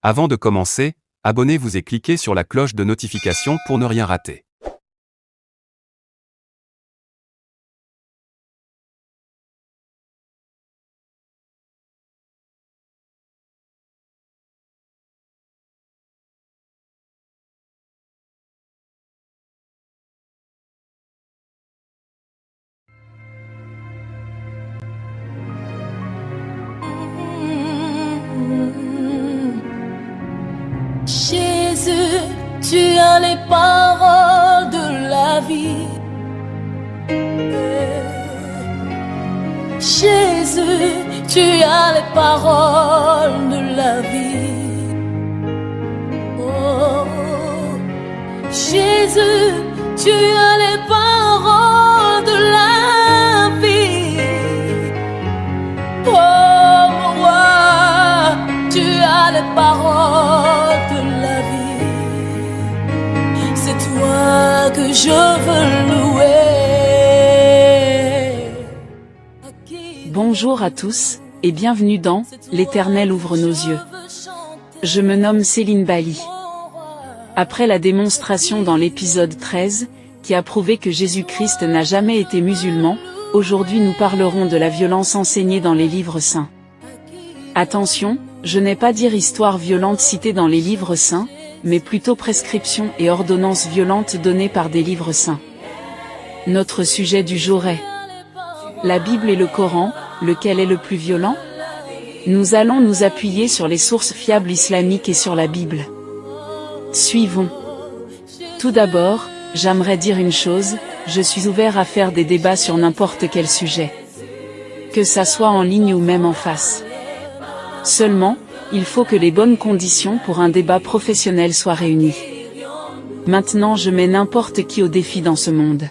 Avant de commencer, abonnez-vous et cliquez sur la cloche de notification pour ne rien rater. Jésus, tu as les paroles de la vie. Jésus, tu as les paroles de la vie. Oh, Jésus, tu as les paroles de la vie. Oh, mon roi, tu as les paroles de la vie. C'est toi que je veux louer. Bonjour à tous, et bienvenue dans « L'Éternel ouvre nos yeux ». Je me nomme Céline Bali. Après la démonstration dans l'épisode 13, qui a prouvé que Jésus-Christ n'a jamais été musulman, aujourd'hui nous parlerons de la violence enseignée dans les livres saints. Attention, je n'ai pas dire histoire violente citée dans les livres saints, mais plutôt prescriptions et ordonnances violentes données par des livres saints. Notre sujet du jour est la Bible et le Coran, lequel est le plus violent? Nous allons nous appuyer sur les sources fiables islamiques et sur la Bible. Suivons. Tout d'abord, j'aimerais dire une chose, je suis ouvert à faire des débats sur n'importe quel sujet. Que ça soit en ligne ou même en face. Seulement, il faut que les bonnes conditions pour un débat professionnel soient réunies. Maintenant je mets n'importe qui au défi dans ce monde.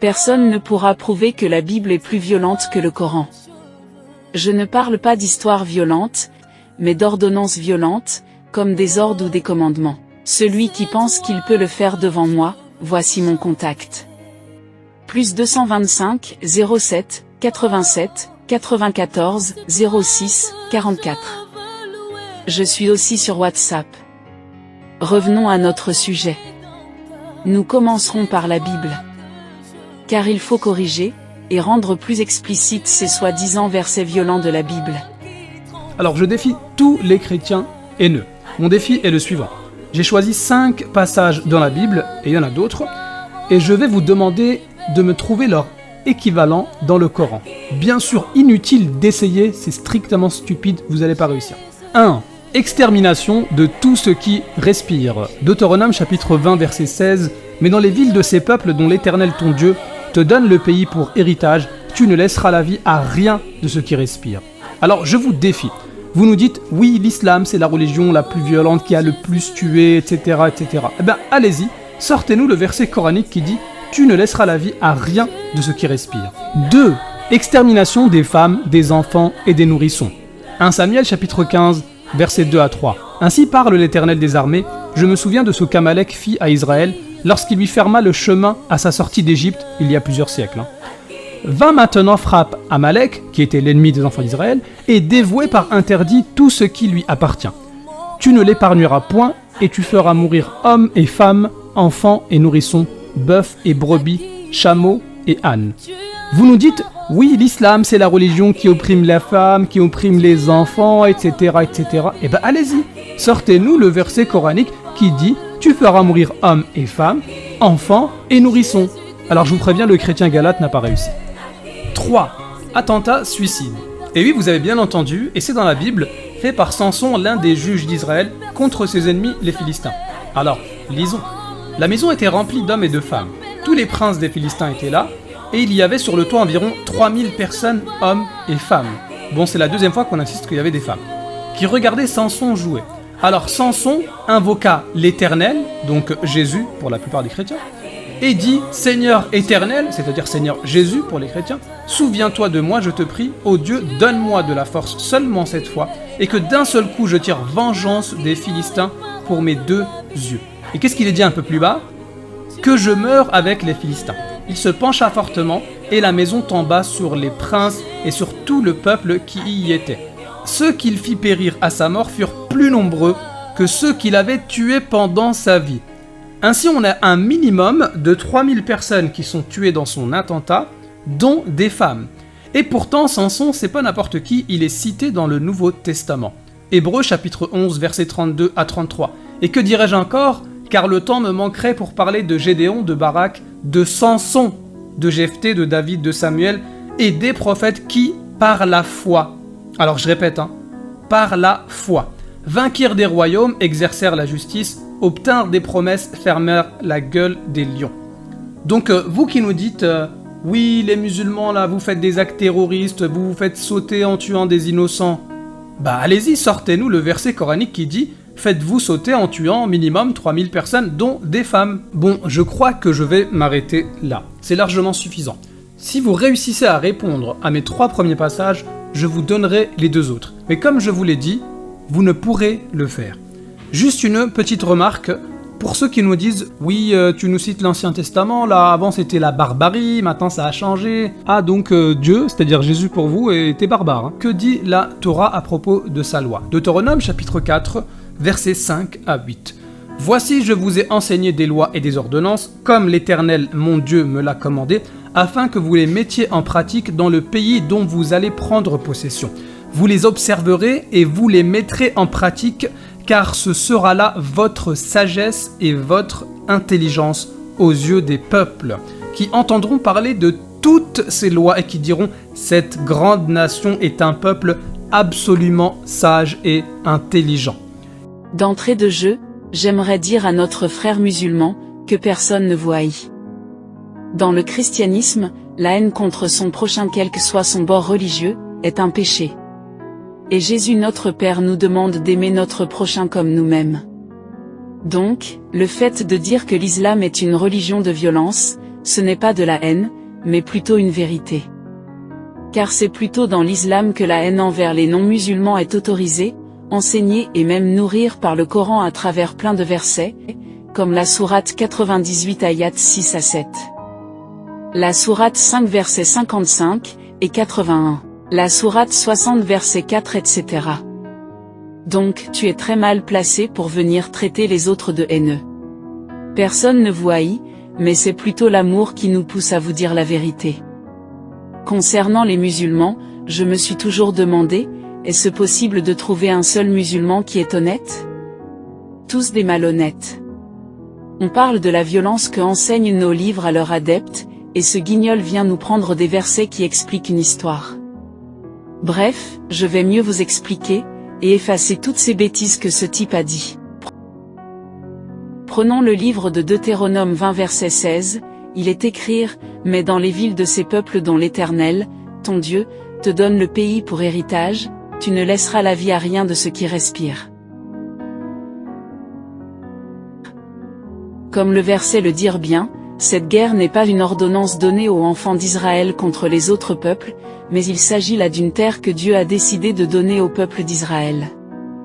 Personne ne pourra prouver que la Bible est plus violente que le Coran. Je ne parle pas d'histoire violente, mais d'ordonnances violentes, comme des ordres ou des commandements. Celui qui pense qu'il peut le faire devant moi, voici mon contact. Plus 225 07 87 94 06 44. Je suis aussi sur WhatsApp. Revenons à notre sujet. Nous commencerons par la Bible. Car il faut corriger, et rendre plus explicite ces soi-disant versets violents de la Bible. Alors je défie tous les chrétiens haineux. Mon défi est le suivant. J'ai choisi 5 passages dans la Bible, et il y en a d'autres, et je vais vous demander de me trouver leur équivalent dans le Coran. Bien sûr, inutile d'essayer, c'est strictement stupide, vous n'allez pas réussir. 1. Extermination de tout ce qui respire. Deutéronome chapitre 20 verset 16. Mais dans les villes de ces peuples dont l'Éternel ton Dieu te donne le pays pour héritage, tu ne laisseras la vie à rien de ce qui respire. Alors je vous défie. Vous nous dites, oui, l'islam c'est la religion la plus violente qui a le plus tué, etc. etc. Eh bien, allez-y, sortez-nous le verset coranique qui dit, tu ne laisseras la vie à rien de ce qui respire. 2. Extermination des femmes, des enfants et des nourrissons. 1 Samuel chapitre 15, versets 2 à 3. Ainsi parle l'Éternel des armées, je me souviens de ce qu'Amalek fit à Israël, lorsqu'il lui ferma le chemin à sa sortie d'Égypte, il y a plusieurs siècles. Va maintenant frappe Amalek, qui était l'ennemi des enfants d'Israël, et dévouer par interdit tout ce qui lui appartient. Tu ne l'épargneras point, et tu feras mourir hommes et femmes, enfants et nourrissons, bœufs et brebis, chameaux et ânes. Vous nous dites, oui, l'islam c'est la religion qui opprime la femme, qui opprime les enfants, etc. etc. Eh bien allez-y, sortez-nous le verset coranique qui dit tu feras mourir hommes et femmes, enfants et nourrissons. Alors je vous préviens, le chrétien Galate n'a pas réussi. 3. Attentat suicide. Et oui, vous avez bien entendu, et c'est dans la Bible, fait par Samson, l'un des juges d'Israël, contre ses ennemis les Philistins. Alors, lisons. La maison était remplie d'hommes et de femmes. Tous les princes des Philistins étaient là, et il y avait sur le toit environ 3000 personnes, hommes et femmes. Bon, c'est la deuxième fois qu'on insiste qu'il y avait des femmes, qui regardaient Samson jouer. Alors Samson invoqua l'Éternel, donc Jésus pour la plupart des chrétiens, et dit « Seigneur éternel », c'est-à-dire Seigneur Jésus pour les chrétiens, « Souviens-toi de moi, je te prie, ô Dieu, donne-moi de la force seulement cette fois, et que d'un seul coup je tire vengeance des Philistins pour mes 2 yeux. » Et qu'est-ce qu'il est dit un peu plus bas? « Que je meure avec les Philistins. » Il se pencha fortement, et la maison tomba sur les princes et sur tout le peuple qui y était. ceux qu'il fit périr à sa mort furent plus nombreux que ceux qu'il avait tués pendant sa vie. Ainsi, on a un minimum de 3000 personnes qui sont tuées dans son attentat, dont des femmes. Et pourtant, Samson, c'est pas n'importe qui, il est cité dans le Nouveau Testament. Hébreux chapitre 11, versets 32 à 33. Et que dirais-je encore? Car le temps me manquerait pour parler de Gédéon, de Barak, de Samson, de Jephthé, de David, de Samuel, et des prophètes qui, par la foi, alors je répète, par la foi, vainquirent des royaumes, exercèrent la justice, obtinrent des promesses, fermèrent la gueule des lions. Donc vous qui nous dites, oui les musulmans là, vous faites des actes terroristes, vous vous faites sauter en tuant des innocents, bah allez-y, sortez-nous le verset coranique qui dit « Faites-vous sauter en tuant minimum 3000 personnes, dont des femmes ». Bon, je crois que je vais m'arrêter là, c'est largement suffisant. Si vous réussissez à répondre à mes 3 premiers passages, je vous donnerai les 2 autres. Mais comme je vous l'ai dit, vous ne pourrez le faire. Juste une petite remarque, pour ceux qui nous disent « Oui, tu nous cites l'Ancien Testament, là avant c'était la barbarie, maintenant ça a changé. Ah donc Dieu, c'est-à-dire Jésus pour vous, était barbare. Hein. » Que dit la Torah à propos de sa loi? Deutéronome chapitre 4, versets 5 à 8. « Voici je vous ai enseigné des lois et des ordonnances, comme l'Éternel mon Dieu me l'a commandé, afin que vous les mettiez en pratique dans le pays dont vous allez prendre possession. Vous les observerez et vous les mettrez en pratique, car ce sera là votre sagesse et votre intelligence aux yeux des peuples, qui entendront parler de toutes ces lois et qui diront « Cette grande nation est un peuple absolument sage et intelligent. » D'entrée de jeu, j'aimerais dire à notre frère musulman que personne ne vous haït. Dans le christianisme, la haine contre son prochain quel que soit son bord religieux, est un péché. Et Jésus notre Père nous demande d'aimer notre prochain comme nous-mêmes. Donc, le fait de dire que l'islam est une religion de violence, ce n'est pas de la haine, mais plutôt une vérité. Car c'est plutôt dans l'islam que la haine envers les non-musulmans est autorisée, enseignée et même nourrie par le Coran à travers plein de versets, comme la sourate 98 ayat 6 à 7. La sourate 5 versets 55 et 81. La sourate 60 verset 4 etc. Donc tu es très mal placé pour venir traiter les autres de haineux. Personne ne vous haït, mais c'est plutôt l'amour qui nous pousse à vous dire la vérité. Concernant les musulmans, je me suis toujours demandé, est-ce possible de trouver un seul musulman qui est honnête? Tous des malhonnêtes. On parle de la violence que enseignent nos livres à leurs adeptes, et ce guignol vient nous prendre des versets qui expliquent une histoire. Bref, je vais mieux vous expliquer, et effacer toutes ces bêtises que ce type a dit. Prenons le livre de Deutéronome 20 verset 16, il est écrit « Mais dans les villes de ces peuples dont l'Éternel, ton Dieu, te donne le pays pour héritage, tu ne laisseras la vie à rien de ce qui respire. » Comme le verset le dit bien, cette guerre n'est pas une ordonnance donnée aux enfants d'Israël contre les autres peuples, mais il s'agit là d'une terre que Dieu a décidé de donner au peuple d'Israël.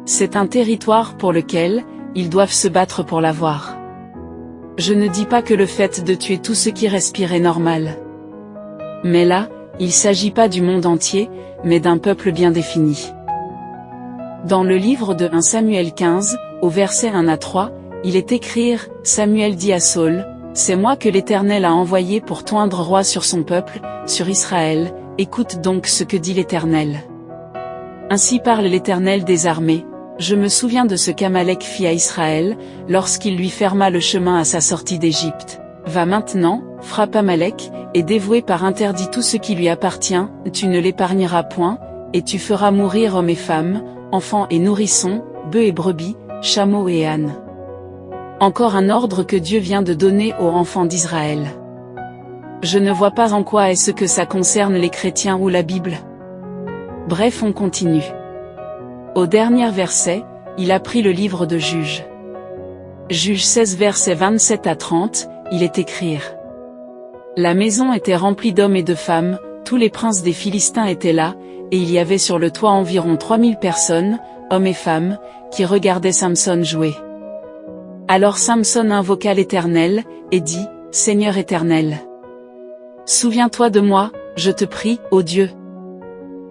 C'est un territoire pour lequel ils doivent se battre pour l'avoir. Je ne dis pas que le fait de tuer tout ce qui respire est normal. Mais là, il ne s'agit pas du monde entier, mais d'un peuple bien défini. Dans le livre de 1 Samuel 15, au verset 1 à 3, il est écrit « Samuel dit à Saül, c'est moi que l'Éternel a envoyé pour t'oindre roi sur son peuple, sur Israël, écoute donc ce que dit l'Éternel. Ainsi parle l'Éternel des armées, je me souviens de ce qu'Amalek fit à Israël, lorsqu'il lui ferma le chemin à sa sortie d'Égypte. Va maintenant, frappe Amalek, et dévoué par interdit tout ce qui lui appartient, tu ne l'épargneras point, et tu feras mourir hommes et femmes, enfants et nourrissons, bœufs et brebis, chameaux et ânes. Encore un ordre que Dieu vient de donner aux enfants d'Israël. Je ne vois pas en quoi est-ce que ça concerne les chrétiens ou la Bible. Bref, on continue. Au dernier verset, il a pris le livre de Juges. Juges 16 versets 27 à 30, il est écrit. La maison était remplie d'hommes et de femmes, tous les princes des Philistins étaient là, et il y avait sur le toit environ 3000 personnes, hommes et femmes, qui regardaient Samson jouer. Alors Samson invoqua l'Éternel, et dit, Seigneur éternel, souviens-toi de moi, je te prie, ô Dieu.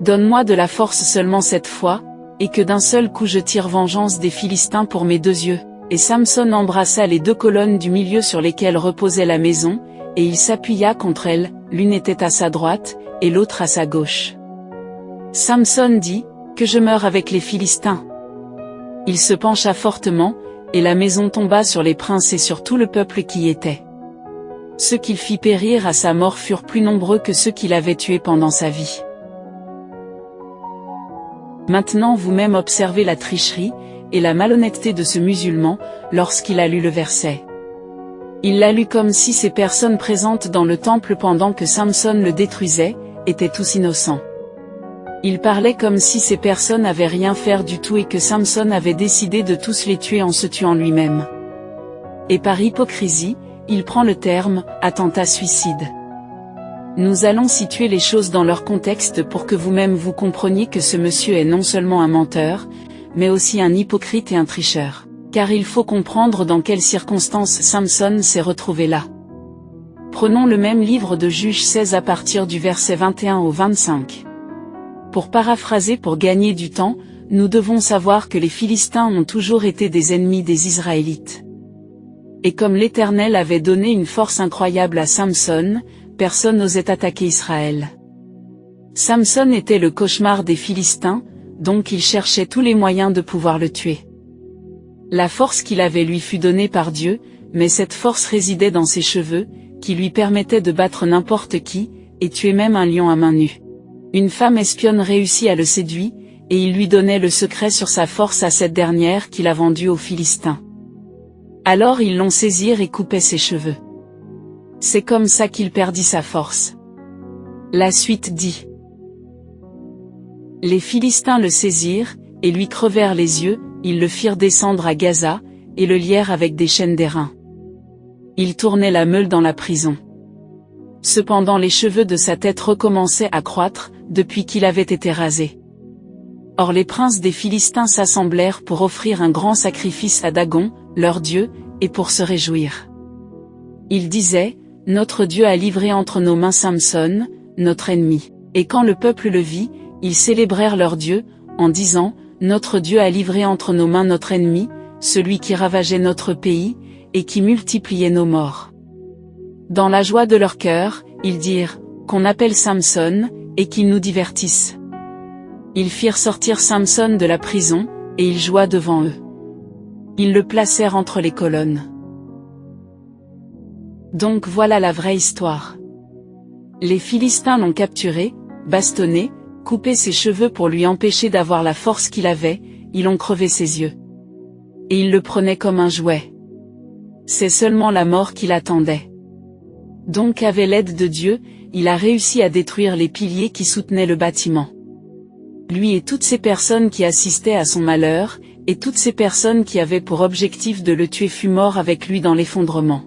Donne-moi de la force seulement cette fois, et que d'un seul coup je tire vengeance des Philistins pour mes 2 yeux. Et Samson embrassa les 2 colonnes du milieu sur lesquelles reposait la maison, et il s'appuya contre elles, l'une était à sa droite, et l'autre à sa gauche. Samson dit, « Que je meure avec les Philistins !» Il se pencha fortement, et la maison tomba sur les princes et sur tout le peuple qui y était. Ceux qu'il fit périr à sa mort furent plus nombreux que ceux qu'il avait tués pendant sa vie. Maintenant vous-même observez la tricherie, et la malhonnêteté de ce musulman, lorsqu'il a lu le verset. Il l'a lu comme si ces personnes présentes dans le temple pendant que Samson le détruisait, étaient tous innocents. Il parlait comme si ces personnes n'avaient rien fait du tout et que Samson avait décidé de tous les tuer en se tuant lui-même. Et par hypocrisie, il prend le terme « attentat suicide ». Nous allons situer les choses dans leur contexte pour que vous-même vous compreniez que ce monsieur est non seulement un menteur, mais aussi un hypocrite et un tricheur. Car il faut comprendre dans quelles circonstances Samson s'est retrouvé là. Prenons le même livre de Juges 16 à partir du verset 21 au 25. Pour paraphraser pour gagner du temps, nous devons savoir que les Philistins ont toujours été des ennemis des Israélites. Et comme l'Éternel avait donné une force incroyable à Samson, personne n'osait attaquer Israël. Samson était le cauchemar des Philistins, donc ils cherchaient tous les moyens de pouvoir le tuer. La force qu'il avait lui fut donnée par Dieu, mais cette force résidait dans ses cheveux, qui lui permettaient de battre n'importe qui, et tuer même un lion à main nue. Une femme espionne réussit à le séduire, et il lui donnait le secret sur sa force à cette dernière qu'il a vendue aux Philistins. Alors ils l'ont saisir et coupaient ses cheveux. C'est comme ça qu'il perdit sa force. La suite dit. Les Philistins le saisirent, et lui crevèrent les yeux, ils le firent descendre à Gaza, et le lièrent avec des chaînes d'airain. Il tournait la meule dans la prison. Cependant les cheveux de sa tête recommençaient à croître, depuis qu'il avait été rasé. Or les princes des Philistins s'assemblèrent pour offrir un grand sacrifice à Dagon, leur dieu, et pour se réjouir. Ils disaient, « Notre Dieu a livré entre nos mains Samson, notre ennemi. » Et quand le peuple le vit, ils célébrèrent leur Dieu, en disant, « Notre Dieu a livré entre nos mains notre ennemi, celui qui ravageait notre pays, et qui multipliait nos morts. » Dans la joie de leur cœur, ils dirent, « Qu'on appelle Samson, et qu'il nous divertisse. » Ils firent sortir Samson de la prison, et il joua devant eux. Ils le placèrent entre les colonnes. Donc voilà la vraie histoire. Les Philistins l'ont capturé, bastonné, coupé ses cheveux pour lui empêcher d'avoir la force qu'il avait, ils ont crevé ses yeux. Et ils le prenaient comme un jouet. C'est seulement la mort qui l'attendait. Donc avec l'aide de Dieu, il a réussi à détruire les piliers qui soutenaient le bâtiment. Lui et toutes ces personnes qui assistaient à son malheur, et toutes ces personnes qui avaient pour objectif de le tuer furent morts avec lui dans l'effondrement.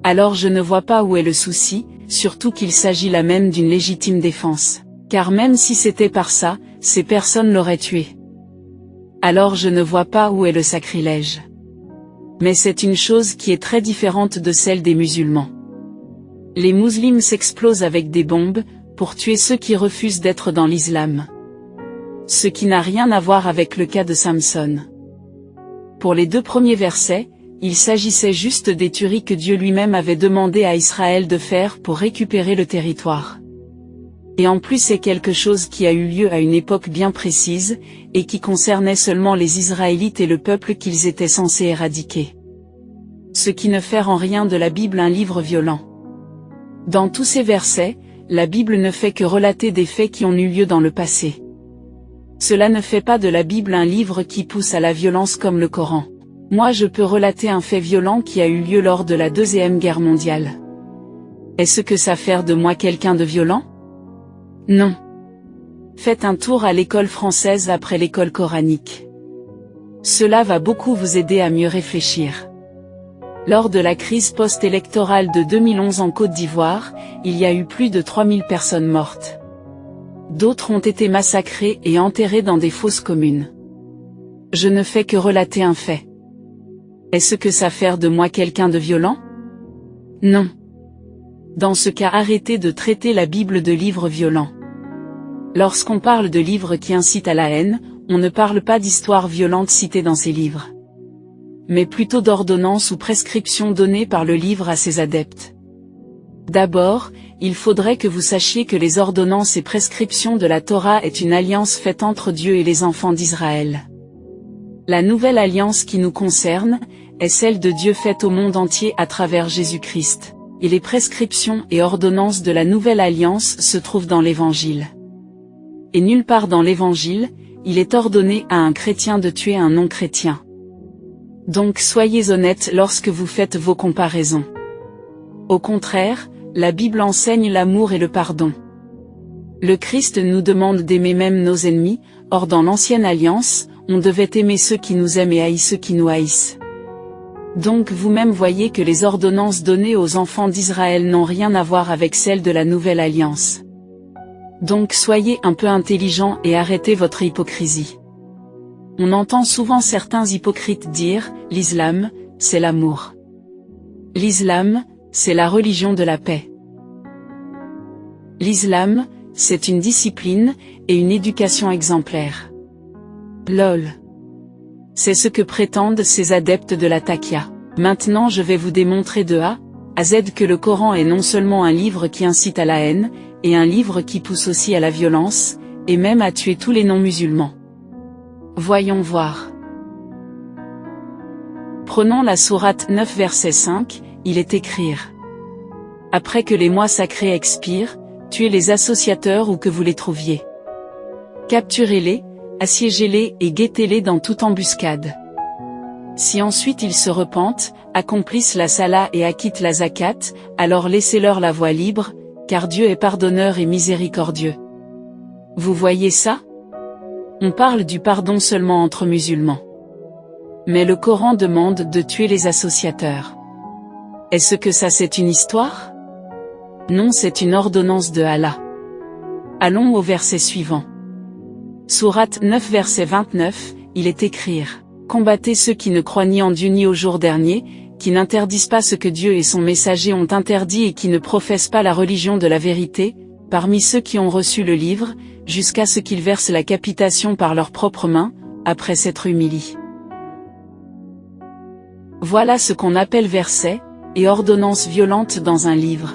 Alors je ne vois pas où est le souci, surtout qu'il s'agit là même d'une légitime défense. Car même si c'était par ça, ces personnes l'auraient tué. Alors je ne vois pas où est le sacrilège. Mais c'est une chose qui est très différente de celle des musulmans. Les musulmans s'explosent avec des bombes, pour tuer ceux qui refusent d'être dans l'islam. Ce qui n'a rien à voir avec le cas de Samson. Pour les 2 premiers versets, il s'agissait juste des tueries que Dieu lui-même avait demandé à Israël de faire pour récupérer le territoire. Et en plus c'est quelque chose qui a eu lieu à une époque bien précise, et qui concernait seulement les Israélites et le peuple qu'ils étaient censés éradiquer. Ce qui ne fait en rien de la Bible un livre violent. Dans tous ces versets, la Bible ne fait que relater des faits qui ont eu lieu dans le passé. Cela ne fait pas de la Bible un livre qui pousse à la violence comme le Coran. Moi je peux relater un fait violent qui a eu lieu lors de la Deuxième Guerre mondiale. Est-ce que ça fait de moi quelqu'un de violent? Non. Faites un tour à l'école française après l'école coranique. Cela va beaucoup vous aider à mieux réfléchir. Lors de la crise post-électorale de 2011 en Côte d'Ivoire, il y a eu plus de 3000 personnes mortes. D'autres ont été massacrées et enterrées dans des fosses communes. Je ne fais que relater un fait. Est-ce que ça fait de moi quelqu'un de violent? Non. Dans ce cas, arrêtez de traiter la Bible de livre violent. Lorsqu'on parle de livres qui incitent à la haine, on ne parle pas d'histoires violentes citées dans ces livres, mais plutôt d'ordonnances ou prescriptions données par le livre à ses adeptes. D'abord, il faudrait que vous sachiez que les ordonnances et prescriptions de la Torah est une alliance faite entre Dieu et les enfants d'Israël. La nouvelle alliance qui nous concerne, est celle de Dieu faite au monde entier à travers Jésus-Christ, et les prescriptions et ordonnances de la nouvelle alliance se trouvent dans l'Évangile. Et nulle part dans l'Évangile, il est ordonné à un chrétien de tuer un non-chrétien. Donc soyez honnêtes lorsque vous faites vos comparaisons. Au contraire, la Bible enseigne l'amour et le pardon. Le Christ nous demande d'aimer même nos ennemis, or dans l'ancienne alliance, on devait aimer ceux qui nous aiment et haïr ceux qui nous haïssent. Donc vous-même voyez que les ordonnances données aux enfants d'Israël n'ont rien à voir avec celles de la nouvelle alliance. Donc soyez un peu intelligents et arrêtez votre hypocrisie. On entend souvent certains hypocrites dire, l'islam, c'est l'amour. L'islam, c'est la religion de la paix. L'islam, c'est une discipline, et une éducation exemplaire. Lol. C'est ce que prétendent ces adeptes de la taqia. Maintenant je vais vous démontrer de A à Z que le Coran est non seulement un livre qui incite à la haine, et un livre qui pousse aussi à la violence, et même à tuer tous les non-musulmans. Voyons voir. Prenons la sourate 9 verset 5, il est écrit. Après que les mois sacrés expirent, tuez les associateurs où que vous les trouviez. Capturez-les, assiégez-les et guettez-les dans toute embuscade. Si ensuite ils se repentent, accomplissent la salah et acquittent la zakat, alors laissez-leur la voie libre, car Dieu est pardonneur et miséricordieux. Vous voyez ça? On parle du pardon seulement entre musulmans. Mais le Coran demande de tuer les associateurs. Est-ce que ça c'est une histoire? Non, c'est une ordonnance de Allah. Allons au verset suivant. Sourate 9 verset 29, il est écrit. Combattez ceux qui ne croient ni en Dieu ni au jour dernier, qui n'interdisent pas ce que Dieu et son messager ont interdit et qui ne professent pas la religion de la vérité, parmi ceux qui ont reçu le livre, jusqu'à ce qu'ils versent la capitation par leurs propres mains, après s'être humiliés. Voilà ce qu'on appelle verset, et ordonnance violente dans un livre.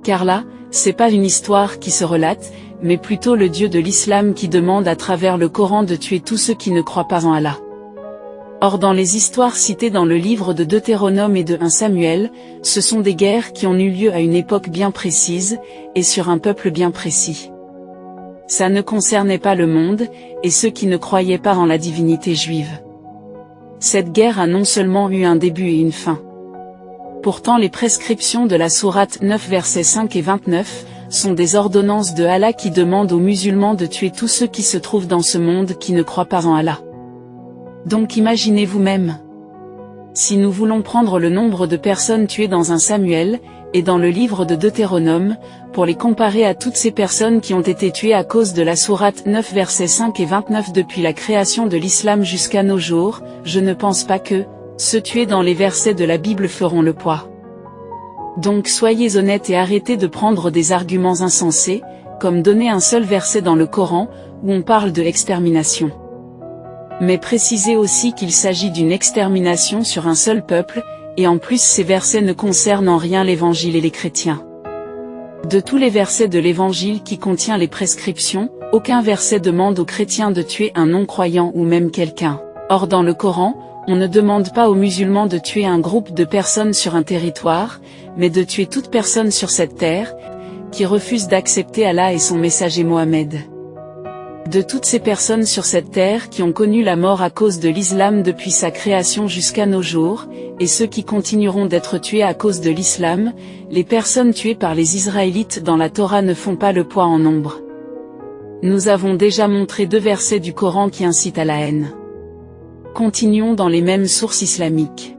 Car là, c'est pas une histoire qui se relate, mais plutôt le Dieu de l'islam qui demande à travers le Coran de tuer tous ceux qui ne croient pas en Allah. Or dans les histoires citées dans le livre de Deutéronome et de 1 Samuel, ce sont des guerres qui ont eu lieu à une époque bien précise, et sur un peuple bien précis. Ça ne concernait pas le monde, et ceux qui ne croyaient pas en la divinité juive. Cette guerre a non seulement eu un début et une fin. Pourtant les prescriptions de la sourate 9 versets 5 et 29, sont des ordonnances de Allah qui demandent aux musulmans de tuer tous ceux qui se trouvent dans ce monde qui ne croient pas en Allah. Donc imaginez vous-même. Si nous voulons prendre le nombre de personnes tuées dans 1 Samuel, et dans le livre de Deutéronome, pour les comparer à toutes ces personnes qui ont été tuées à cause de la sourate 9 versets 5 et 29 depuis la création de l'islam jusqu'à nos jours, je ne pense pas que, ceux tués dans les versets de la Bible feront le poids. Donc soyez honnêtes et arrêtez de prendre des arguments insensés, comme donner un seul verset dans le Coran, où on parle de extermination. Mais précisez aussi qu'il s'agit d'une extermination sur un seul peuple, et en plus ces versets ne concernent en rien l'Évangile et les chrétiens. De tous les versets de l'Évangile qui contient les prescriptions, aucun verset demande aux chrétiens de tuer un non-croyant ou même quelqu'un. Or dans le Coran, on ne demande pas aux musulmans de tuer un groupe de personnes sur un territoire, mais de tuer toute personne sur cette terre, qui refuse d'accepter Allah et son messager Mohammed. De toutes ces personnes sur cette terre qui ont connu la mort à cause de l'islam depuis sa création jusqu'à nos jours, et ceux qui continueront d'être tués à cause de l'islam, les personnes tuées par les Israélites dans la Torah ne font pas le poids en nombre. Nous avons déjà montré 2 versets du Coran qui incitent à la haine. Continuons dans les mêmes sources islamiques.